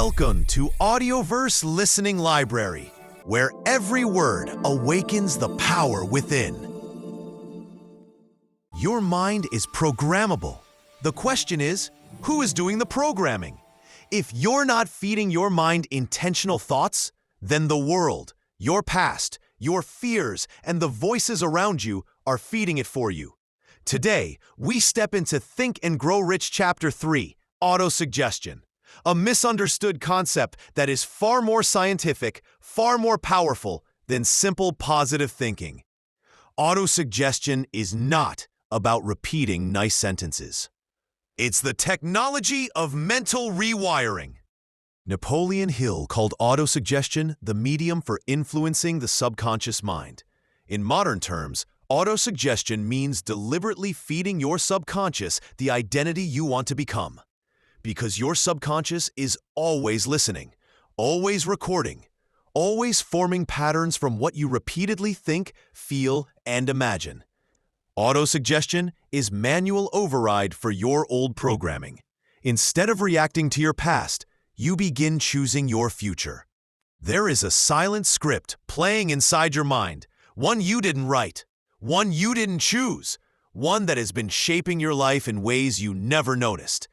Welcome to AudioVerse Listening Library, where every word awakens the power within. Your mind is programmable. The question is, who is doing the programming? If you're not feeding your mind intentional thoughts, then the world, your past, your fears, and the voices around you are feeding it for you. Today, we step into Think and Grow Rich Chapter 3, Autosuggestion, a misunderstood concept that is far more scientific, far more powerful than simple positive thinking. Autosuggestion is not about repeating nice sentences. It's the technology of mental rewiring. Napoleon Hill called autosuggestion the medium for influencing the subconscious mind. In modern terms, autosuggestion means deliberately feeding your subconscious the identity you want to become. Because your subconscious is always listening, always recording, always forming patterns from what you repeatedly think, feel, and imagine. Autosuggestion is manual override for your old programming. Instead of reacting to your past, you begin choosing your future. There is a silent script playing inside your mind, one you didn't write, one you didn't choose, one that has been shaping your life in ways you never noticed.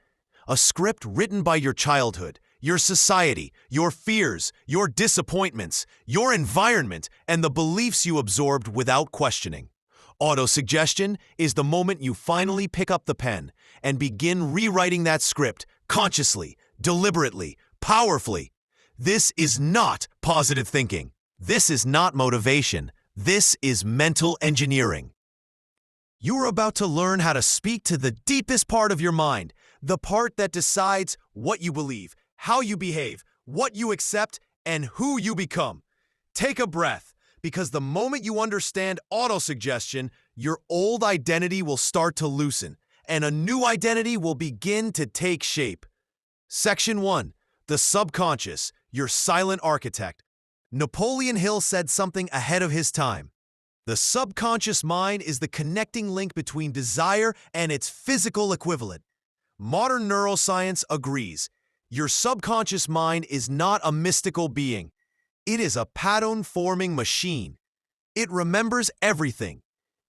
A script written by your childhood, your society, your fears, your disappointments, your environment, and the beliefs you absorbed without questioning. Autosuggestion is the moment you finally pick up the pen and begin rewriting that script consciously, deliberately, powerfully. This is not positive thinking. This is not motivation. This is mental engineering. You're about to learn how to speak to the deepest part of your mind, the part that decides what you believe, how you behave, what you accept, and who you become. Take a breath, because the moment you understand autosuggestion, your old identity will start to loosen, and a new identity will begin to take shape. Section 1. The subconscious, your silent architect. Napoleon Hill said something ahead of his time. The subconscious mind is the connecting link between desire and its physical equivalent. Modern neuroscience agrees. Your subconscious mind is not a mystical being. It is a pattern-forming machine. It remembers everything.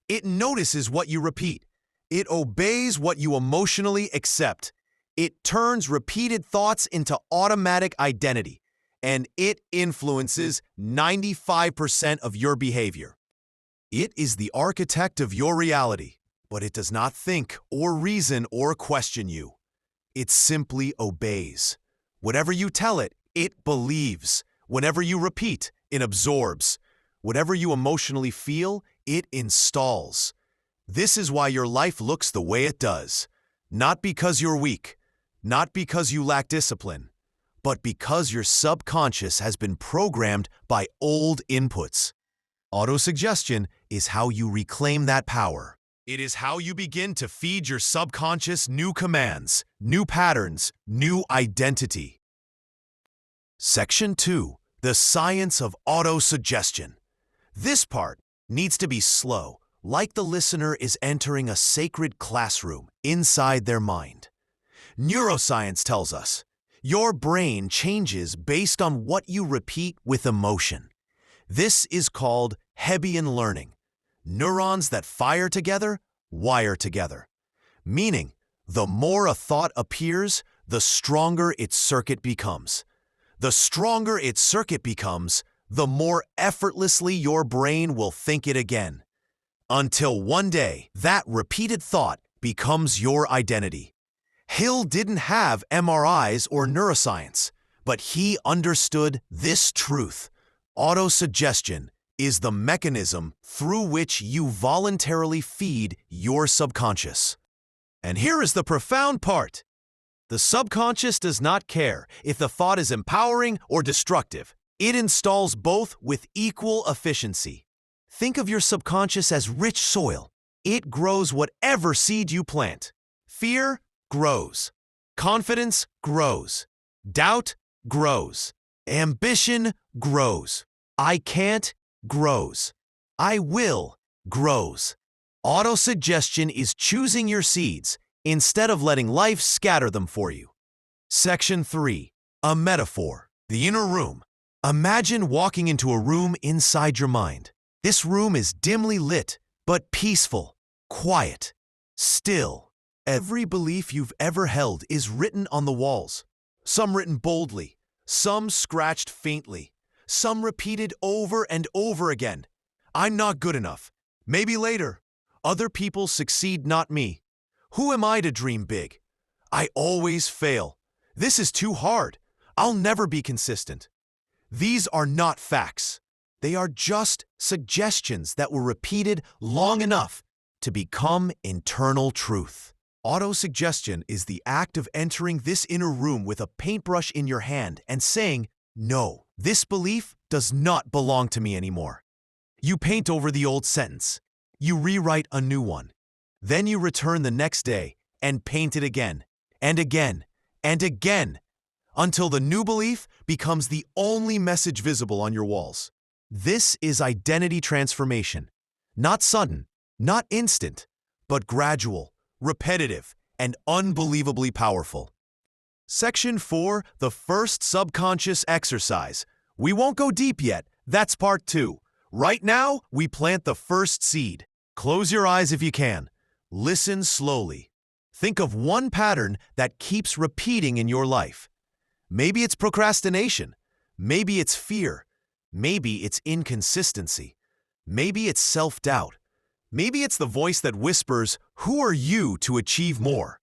It notices what you repeat. It obeys what you emotionally accept. It turns repeated thoughts into automatic identity. And it influences 95% of your behavior. It is the architect of your reality, but it does not think or reason or question you. It simply obeys. Whatever you tell it, it believes. Whenever you repeat, it absorbs. Whatever you emotionally feel, it installs. This is why your life looks the way it does. Not because you're weak, not because you lack discipline, but because your subconscious has been programmed by old inputs. Autosuggestion is how you reclaim that power. It is how you begin to feed your subconscious new commands, new patterns, new identity. Section 2. The science of autosuggestion. This part needs to be slow, like the listener is entering a sacred classroom inside their mind. Neuroscience tells us, your brain changes based on what you repeat with emotion. This is called Hebbian learning. Neurons that fire together, wire together. Meaning, the more a thought appears, the stronger its circuit becomes. The stronger its circuit becomes, the more effortlessly your brain will think it again. Until one day, that repeated thought becomes your identity. Hill didn't have MRIs or neuroscience, but he understood this truth. Autosuggestion is the mechanism through which you voluntarily feed your subconscious. And here is the profound part. The subconscious does not care if the thought is empowering or destructive. It installs both with equal efficiency. Think of your subconscious as rich soil. It grows whatever seed you plant. Fear grows. Confidence grows. Doubt grows. Ambition grows. I can't grows. I will grows. Autosuggestion is choosing your seeds instead of letting life scatter them for you. Section 3. A metaphor. The inner room. Imagine walking into a room inside your mind. This room is dimly lit, but peaceful, quiet, still. Every belief you've ever held is written on the walls. Some written boldly, some scratched faintly, some repeated over and over again. I'm not good enough. Maybe later. Other people succeed, not me. Who am I to dream big? I always fail. This is too hard. I'll never be consistent. These are not facts. They are just suggestions that were repeated long enough to become internal truth. Autosuggestion is the act of entering this inner room with a paintbrush in your hand and saying, "No, this belief does not belong to me anymore." You paint over the old sentence. You rewrite a new one. Then you return the next day and paint it again, and again, and again, until the new belief becomes the only message visible on your walls. This is identity transformation. Not sudden, not instant, but gradual, repetitive, and unbelievably powerful. Section 4, the first subconscious exercise. We won't go deep yet. That's part 2. Right now, we plant the first seed. Close your eyes if you can. Listen slowly. Think of one pattern that keeps repeating in your life. Maybe it's procrastination. Maybe it's fear. Maybe it's inconsistency. Maybe it's self-doubt. Maybe it's the voice that whispers, "Who are you to achieve more?"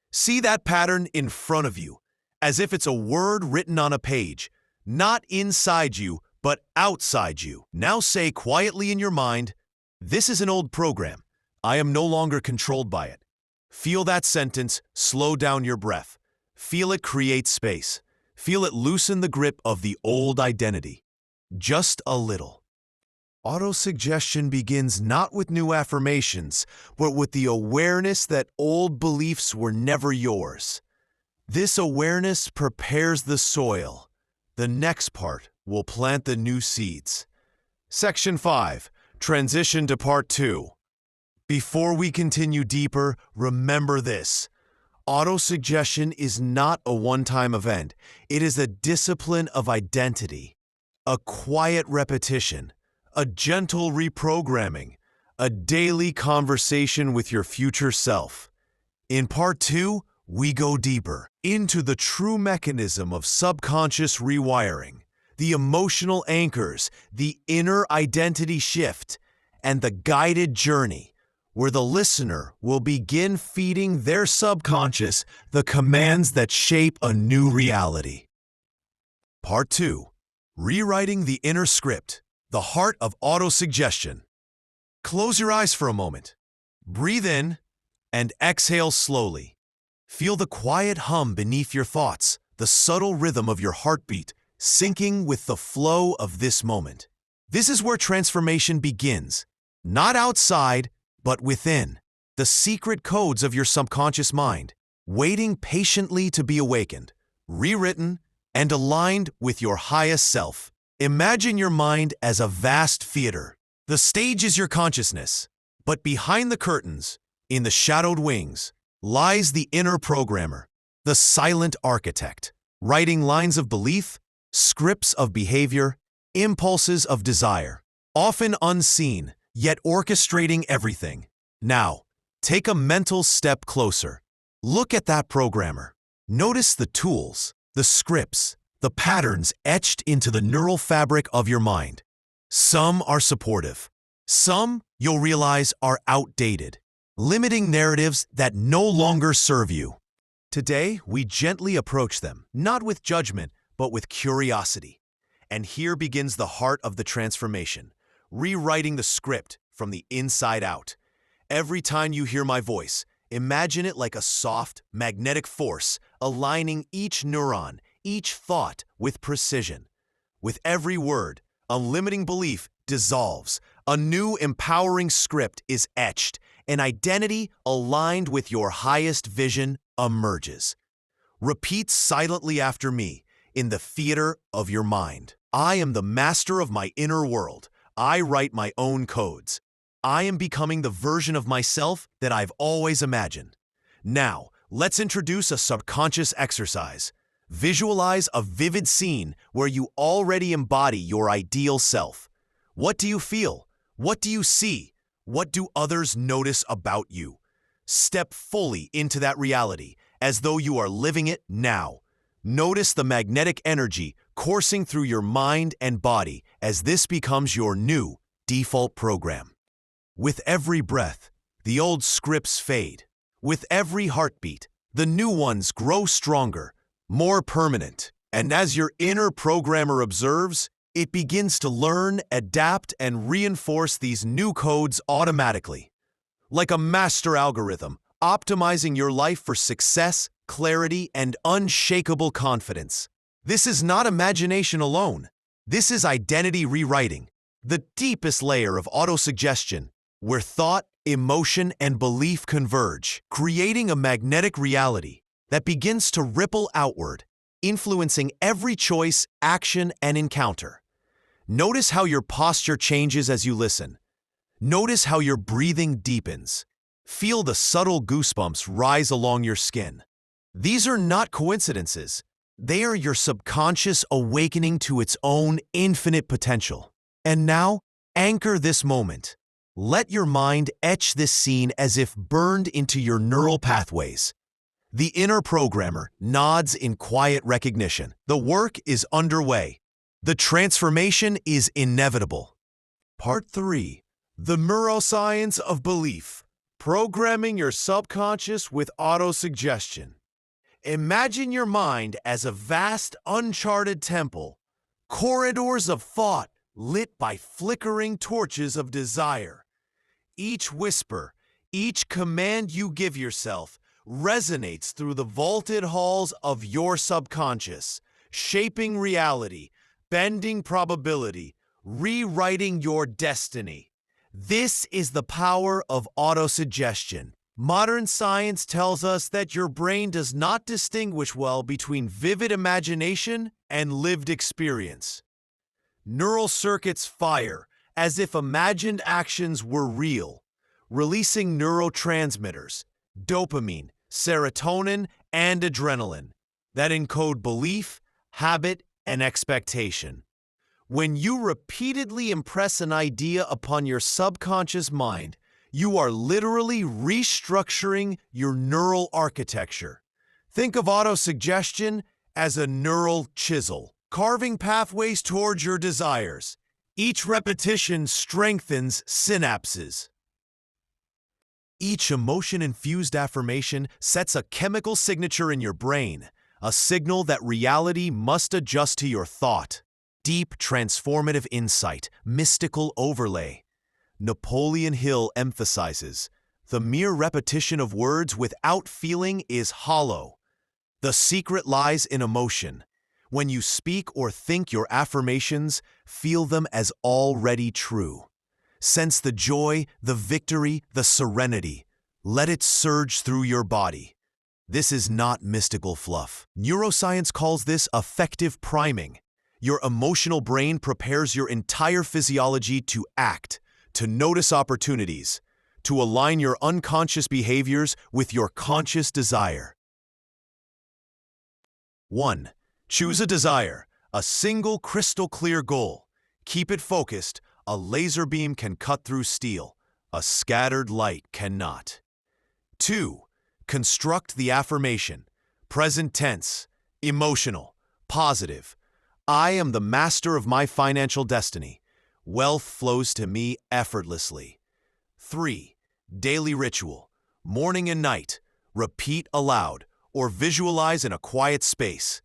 See that pattern in front of you, as if it's a word written on a page, not inside you, but outside you. Now say quietly in your mind, "This is an old program. I am no longer controlled by it." Feel that sentence, slow down your breath. Feel it create space. Feel it loosen the grip of the old identity. Just a little. Autosuggestion begins not with new affirmations, but with the awareness that old beliefs were never yours. This awareness prepares the soil. The next part will plant the new seeds. Section 5. Transition to part 2. Before we continue deeper, remember this. Autosuggestion is not a one-time event. It is a discipline of identity, a quiet repetition, a gentle reprogramming, a daily conversation with your future self. In part 2, we go deeper into the true mechanism of subconscious rewiring, the emotional anchors, the inner identity shift, and the guided journey where the listener will begin feeding their subconscious the commands that shape a new reality. Part 2. Rewriting the inner script, the heart of autosuggestion. Close your eyes for a moment. Breathe in and exhale slowly. Feel the quiet hum beneath your thoughts, the subtle rhythm of your heartbeat, syncing with the flow of this moment. This is where transformation begins, not outside, but within, the secret codes of your subconscious mind, waiting patiently to be awakened, rewritten, and aligned with your highest self. Imagine your mind as a vast theater. The stage is your consciousness, but behind the curtains, in the shadowed wings, lies the inner programmer, the silent architect, writing lines of belief, scripts of behavior, impulses of desire, often unseen, yet orchestrating everything. Now, take a mental step closer. Look at that programmer. Notice the tools, the scripts, the patterns etched into the neural fabric of your mind. Some are supportive. Some, you'll realize, are outdated, limiting narratives that no longer serve you. Today, we gently approach them, not with judgment, but with curiosity. And here begins the heart of the transformation, rewriting the script from the inside out. Every time you hear my voice, imagine it like a soft, magnetic force aligning each neuron, each thought with precision. With every word, a limiting belief dissolves, a new empowering script is etched, an identity aligned with your highest vision emerges. Repeat silently after me in the theater of your mind. I am the master of my inner world. I write my own codes. I am becoming the version of myself that I've always imagined. Now, let's introduce a subconscious exercise. Visualize a vivid scene where you already embody your ideal self. What do you feel? What do you see? What do others notice about you? Step fully into that reality as though you are living it now. Notice the magnetic energy coursing through your mind and body as this becomes your new default program. With every breath, the old scripts fade. With every heartbeat, the new ones grow stronger, more permanent. And as your inner programmer observes, it begins to learn, adapt, and reinforce these new codes automatically. Like a master algorithm, optimizing your life for success, clarity, and unshakable confidence. This is not imagination alone. This is identity rewriting, the deepest layer of autosuggestion, where thought, emotion, and belief converge, creating a magnetic reality that begins to ripple outward, influencing every choice, action, and encounter. Notice how your posture changes as you listen. Notice how your breathing deepens. Feel the subtle goosebumps rise along your skin. These are not coincidences. They are your subconscious awakening to its own infinite potential. And now, anchor this moment. Let your mind etch this scene as if burned into your neural pathways. The inner programmer nods in quiet recognition. The work is underway. The transformation is inevitable. Part 3. The neuroscience of belief. Programming your subconscious with autosuggestion. Imagine your mind as a vast, uncharted temple, corridors of thought lit by flickering torches of desire. Each whisper, each command you give yourself resonates through the vaulted halls of your subconscious, shaping reality, bending probability, rewriting your destiny. This is the power of autosuggestion. Modern science tells us that your brain does not distinguish well between vivid imagination and lived experience. Neural circuits fire as if imagined actions were real, releasing neurotransmitters, dopamine, serotonin, and adrenaline that encode belief, habit, and expectation. When you repeatedly impress an idea upon your subconscious mind, you are literally restructuring your neural architecture. Think of autosuggestion as a neural chisel, carving pathways towards your desires. Each repetition strengthens synapses. Each emotion-infused affirmation sets a chemical signature in your brain, a signal that reality must adjust to your thought. Deep, transformative insight, mystical overlay. Napoleon Hill emphasizes, the mere repetition of words without feeling is hollow. The secret lies in emotion. When you speak or think your affirmations, feel them as already true. Sense the joy, the victory, the serenity. Let it surge through your body. This is not mystical fluff. Neuroscience calls this affective priming. Your emotional brain prepares your entire physiology to act, to notice opportunities, to align your unconscious behaviors with your conscious desire. 1. Choose a desire, a single crystal-clear goal. Keep it focused. A laser beam can cut through steel. A scattered light cannot. 2. Construct the affirmation. Present tense, emotional, positive. I am the master of my financial destiny. Wealth flows to me effortlessly. 3. Daily ritual. Morning and night. Repeat aloud or visualize in a quiet space.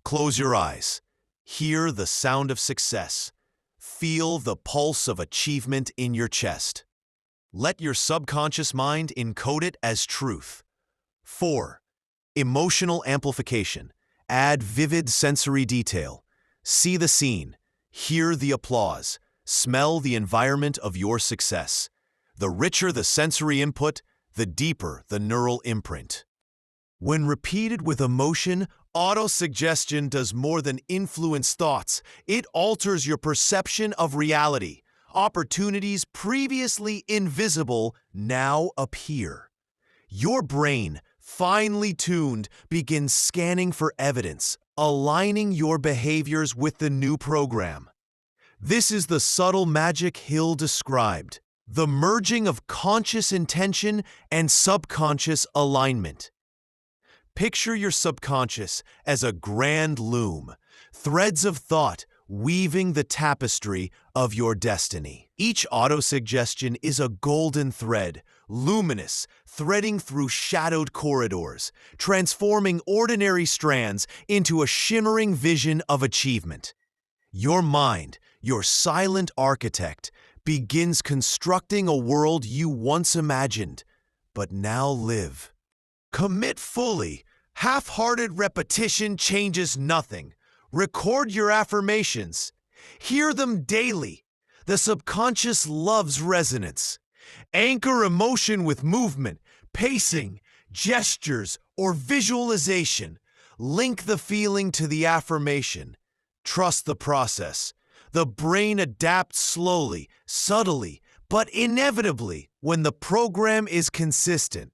Close your eyes. Hear the sound of success. Feel the pulse of achievement in your chest. Let your subconscious mind encode it as truth. 4. Emotional amplification. Add vivid sensory detail. See the scene. Hear the applause. Smell the environment of your success. The richer the sensory input, the deeper the neural imprint. When repeated with emotion, autosuggestion does more than influence thoughts. It alters your perception of reality. Opportunities previously invisible now appear. Your brain, finely tuned, begins scanning for evidence, aligning your behaviors with the new program. This is the subtle magic Hill described, the merging of conscious intention and subconscious alignment. Picture your subconscious as a grand loom, threads of thought weaving the tapestry of your destiny. Each autosuggestion is a golden thread, luminous, threading through shadowed corridors, transforming ordinary strands into a shimmering vision of achievement. Your mind, your silent architect, begins constructing a world you once imagined, but now live. Commit fully. Half-hearted repetition changes nothing. Record your affirmations. Hear them daily. The subconscious loves resonance. Anchor emotion with movement, pacing, gestures, or visualization. Link the feeling to the affirmation. Trust the process. The brain adapts slowly, subtly, but inevitably when the program is consistent.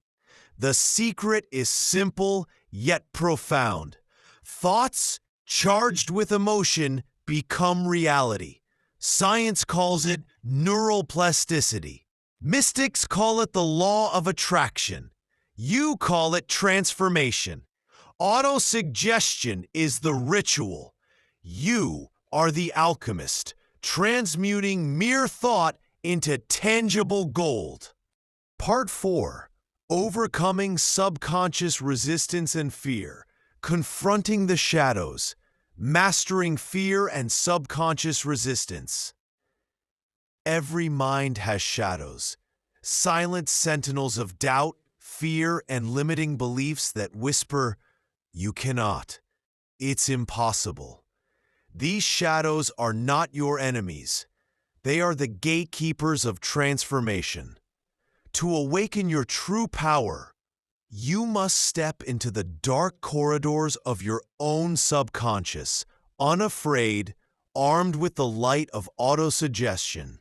The secret is simple yet profound. Thoughts charged with emotion become reality. Science calls it neuroplasticity. Mystics call it the law of attraction. You call it transformation. Autosuggestion is the ritual. You are the alchemist, transmuting mere thought into tangible gold. Part 4. Overcoming subconscious resistance and fear, confronting the shadows, mastering fear and subconscious resistance. Every mind has shadows, silent sentinels of doubt, fear, and limiting beliefs that whisper, "You cannot. It's impossible." These shadows are not your enemies. They are the gatekeepers of transformation. To awaken your true power, you must step into the dark corridors of your own subconscious, unafraid, armed with the light of autosuggestion.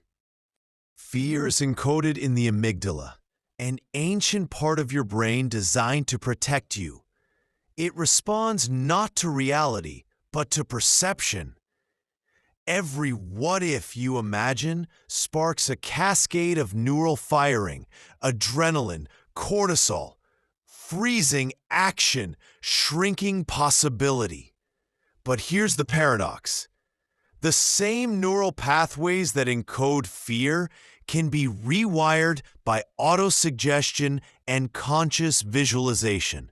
Fear is encoded in the amygdala, an ancient part of your brain designed to protect you. It responds not to reality, but to perception. Every what-if you imagine sparks a cascade of neural firing, adrenaline, cortisol, freezing action, shrinking possibility. But here's the paradox. The same neural pathways that encode fear can be rewired by autosuggestion and conscious visualization.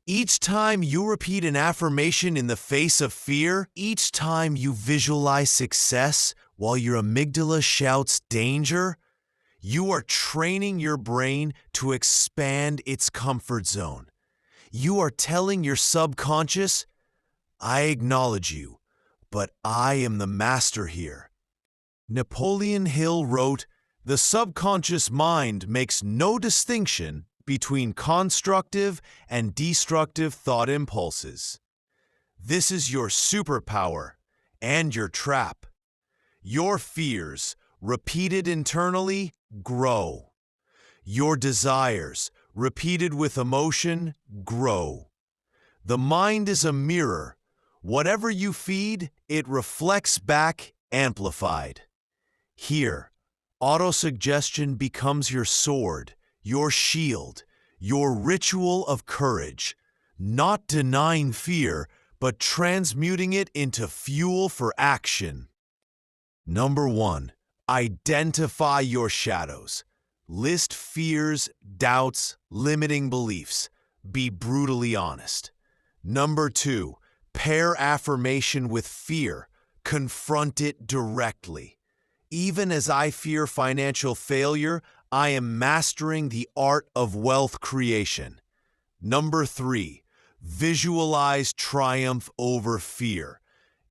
Each time you repeat an affirmation in the face of fear, each time you visualize success while your amygdala shouts danger, you are training your brain to expand its comfort zone. You are telling your subconscious, "I acknowledge you, but I am the master here." Napoleon Hill wrote, "The subconscious mind makes no distinction between constructive and destructive thought impulses." This is your superpower and your trap. Your fears, repeated internally, grow. Your desires, repeated with emotion, grow. The mind is a mirror. Whatever you feed, it reflects back, amplified. Here, autosuggestion becomes your sword, your shield, your ritual of courage, not denying fear, but transmuting it into fuel for action. Number 1. Identify your shadows. List fears, doubts, limiting beliefs. Be brutally honest. Number 2. Pair affirmation with fear. Confront it directly. Even as I fear financial failure, I am mastering the art of wealth creation. Number 3. Visualize triumph over fear.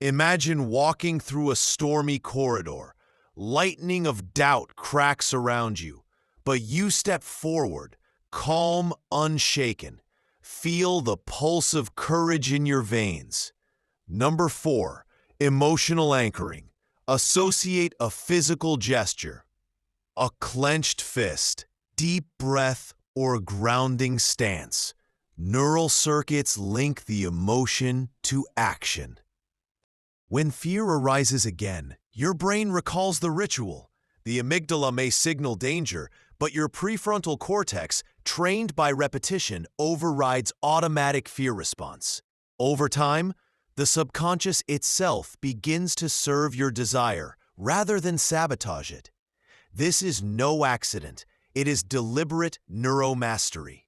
Imagine walking through a stormy corridor. Lightning of doubt cracks around you, but you step forward, calm, unshaken. Feel the pulse of courage in your veins. Number 4. Emotional anchoring. Associate a physical gesture. A clenched fist, deep breath, or a grounding stance. Neural circuits link the emotion to action. When fear arises again, your brain recalls the ritual. The amygdala may signal danger, but your prefrontal cortex, trained by repetition, overrides automatic fear response. Over time, the subconscious itself begins to serve your desire rather than sabotage it. This is no accident. It is deliberate neuromastery.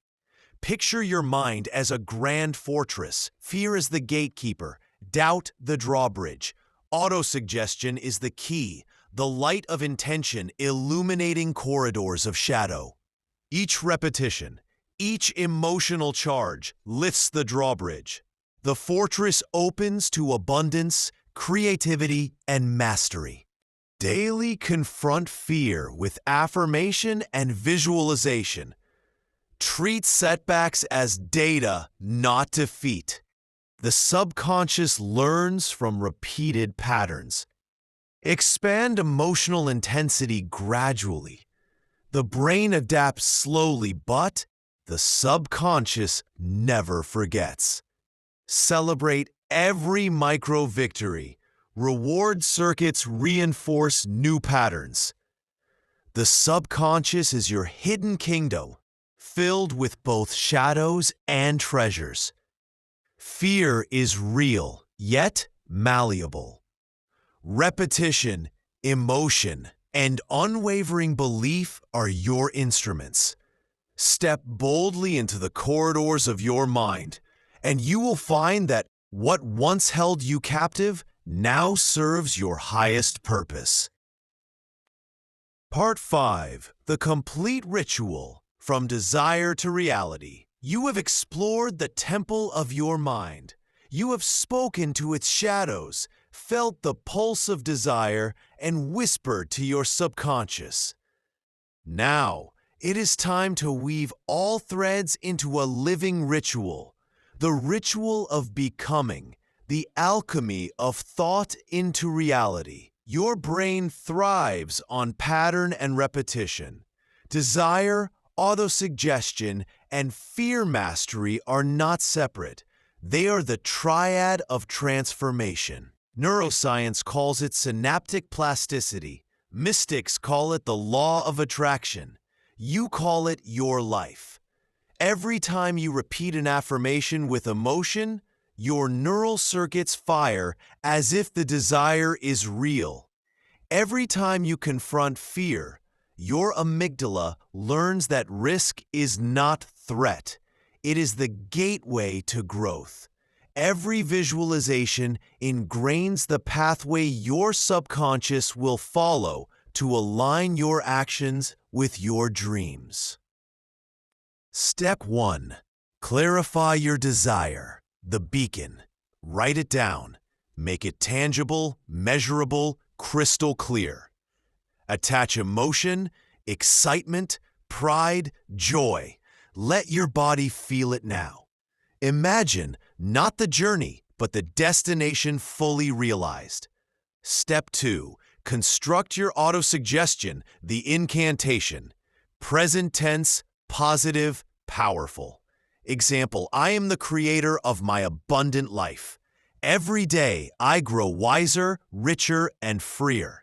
Picture your mind as a grand fortress. Fear is the gatekeeper, doubt the drawbridge. Autosuggestion is the key, the light of intention illuminating corridors of shadow. Each repetition, each emotional charge lifts the drawbridge. The fortress opens to abundance, creativity, and mastery. Daily confront fear with affirmation and visualization. Treat setbacks as data, not defeat. The subconscious learns from repeated patterns. Expand emotional intensity gradually. The brain adapts slowly, but the subconscious never forgets. Celebrate every micro-victory. Reward circuits reinforce new patterns. The subconscious is your hidden kingdom, filled with both shadows and treasures. Fear is real, yet malleable. Repetition, emotion, and unwavering belief are your instruments. Step boldly into the corridors of your mind, and you will find that what once held you captive now serves your highest purpose. Part 5. The Complete Ritual. From Desire to Reality. You have explored the temple of your mind. You have spoken to its shadows, felt the pulse of desire, and whispered to your subconscious. Now, it is time to weave all threads into a living ritual. The ritual of becoming, the alchemy of thought into reality. Your brain thrives on pattern and repetition. Desire, autosuggestion, and fear mastery are not separate. They are the triad of transformation. Neuroscience calls it synaptic plasticity. Mystics call it the law of attraction. You call it your life. Every time you repeat an affirmation with emotion, your neural circuits fire as if the desire is real. Every time you confront fear, your amygdala learns that risk is not threat. It is the gateway to growth. Every visualization ingrains the pathway your subconscious will follow to align your actions with your dreams. Step 1. Clarify your desire. The beacon. Write it down. Make it tangible, measurable, crystal clear. Attach emotion, excitement, pride, joy. Let your body feel it now. Imagine not the journey, but the destination fully realized. Step 2. Construct your autosuggestion, the incantation. Present tense, positive, powerful. Example, I am the creator of my abundant life. Every day, I grow wiser, richer, and freer.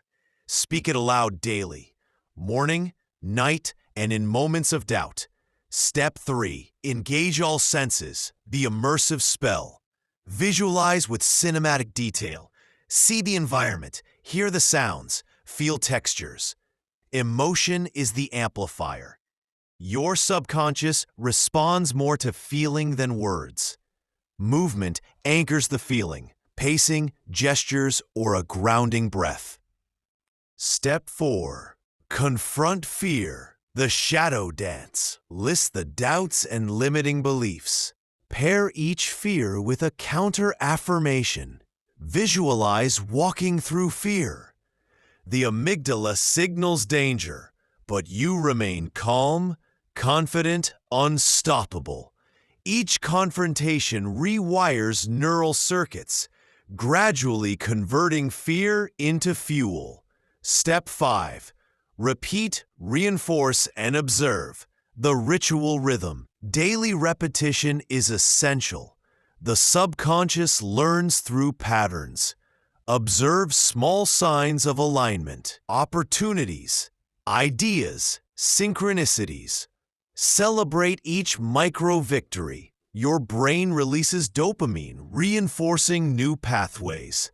Speak it aloud daily, morning, night, and in moments of doubt. Step 3. Engage all senses, the immersive spell. Visualize with cinematic detail. See the environment, hear the sounds, feel textures. Emotion is the amplifier. Your subconscious responds more to feeling than words. Movement anchors the feeling, pacing, gestures, or a grounding breath. Step 4. Confront fear. The shadow dance. List the doubts and limiting beliefs. Pair each fear with a counter-affirmation. Visualize walking through fear. The amygdala signals danger, but you remain calm, confident, unstoppable. Each confrontation rewires neural circuits, gradually converting fear into fuel. Step 5. Repeat, reinforce, and observe. The ritual rhythm. Daily repetition is essential. The subconscious learns through patterns. Observe small signs of alignment, opportunities, ideas, synchronicities. Celebrate each micro-victory. Your brain releases dopamine, reinforcing new pathways.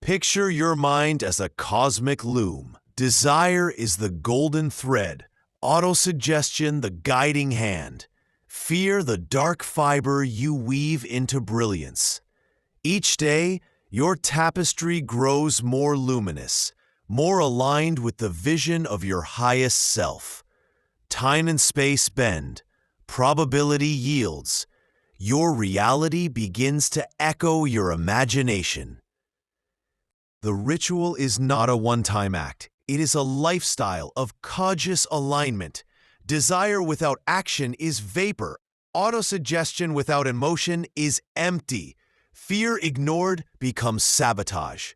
Picture your mind as a cosmic loom. Desire is the golden thread, autosuggestion the guiding hand, fear the dark fiber you weave into brilliance. Each day, your tapestry grows more luminous, more aligned with the vision of your highest self. Time and space bend, probability yields. Your reality begins to echo your imagination. The ritual is not a one-time act. It is a lifestyle of conscious alignment. Desire without action is vapor. Autosuggestion without emotion is empty. Fear ignored becomes sabotage.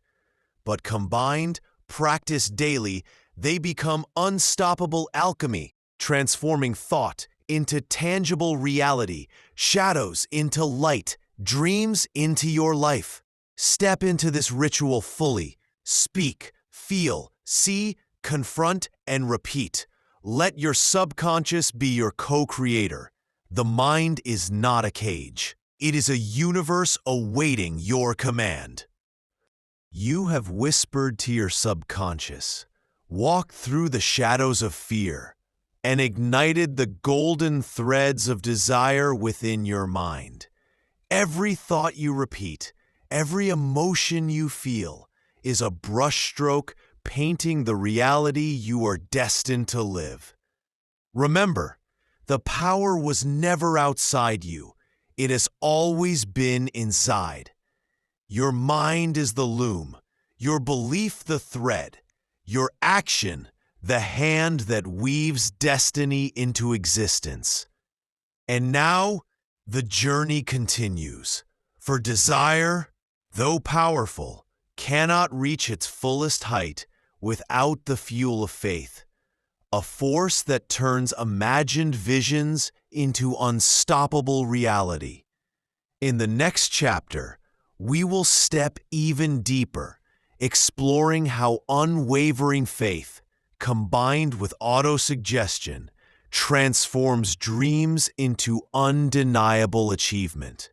But combined, practiced daily, they become unstoppable alchemy, transforming thought into tangible reality, shadows into light, dreams into your life. Step into this ritual fully. Speak, feel, see, confront, and repeat. Let your subconscious be your co-creator. The mind is not a cage. It is a universe awaiting your command. You have whispered to your subconscious, walked through the shadows of fear, and ignited the golden threads of desire within your mind. Every thought you repeat, every emotion you feel, is a brushstroke painting the reality you are destined to live. Remember, the power was never outside you. It has always been inside. Your mind is the loom, your belief the thread, your action the hand that weaves destiny into existence. And now, the journey continues. For desire, though powerful, cannot reach its fullest height without the fuel of faith, a force that turns imagined visions into unstoppable reality. In the next chapter, we will step even deeper, exploring how unwavering faith, combined with autosuggestion, transforms dreams into undeniable achievement.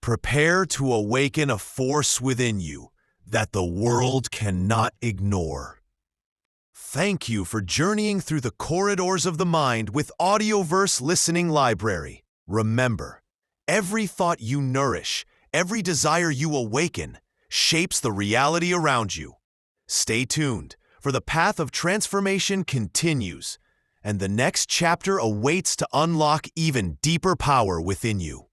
Prepare to awaken a force within you that the world cannot ignore. Thank you for journeying through the corridors of the mind with AudioVerse Listening Library. Remember, every thought you nourish, every desire you awaken, shapes the reality around you. Stay tuned, for the path of transformation continues, and the next chapter awaits to unlock even deeper power within you.